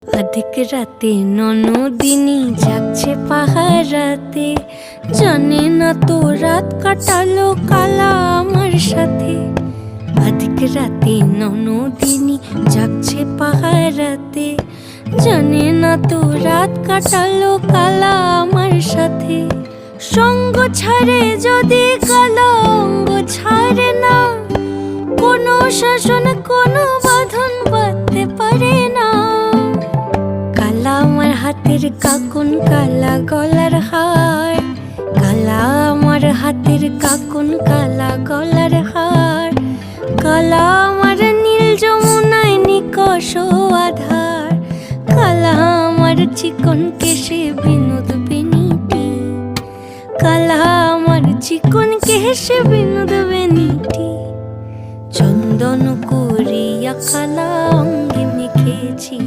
অধিক রাতে ননদিনী যাচ্ছে পাহারাতে, জানে না তো রাত কাটালো কালা আমার সাথে। অধিক রাতে ননদিনী যাচ্ছে পাহারাতে, জানে না তো রাত কাটালো কালা আমার সাথে। সঙ্গ ছাড়ে যদি কালা অঙ্গ ছাড়ে না, কোনো শাসন কোনো বাঁধন বাঁধতে পারে না। কালা আমার হাতের কাকুন কালা গলার হার, কালা আমার হাতের কাকুন কালা গলার হার। কালা আমার নীল যমুনায় নিকষ আধার, কালা আমার চিকন কেশে বিনোদ বেনিটি, কালা আমার চিকন কেশে বিনোদ বেনিটি। চন্দন করিয়া কালা অঙ্গে মেখেছি।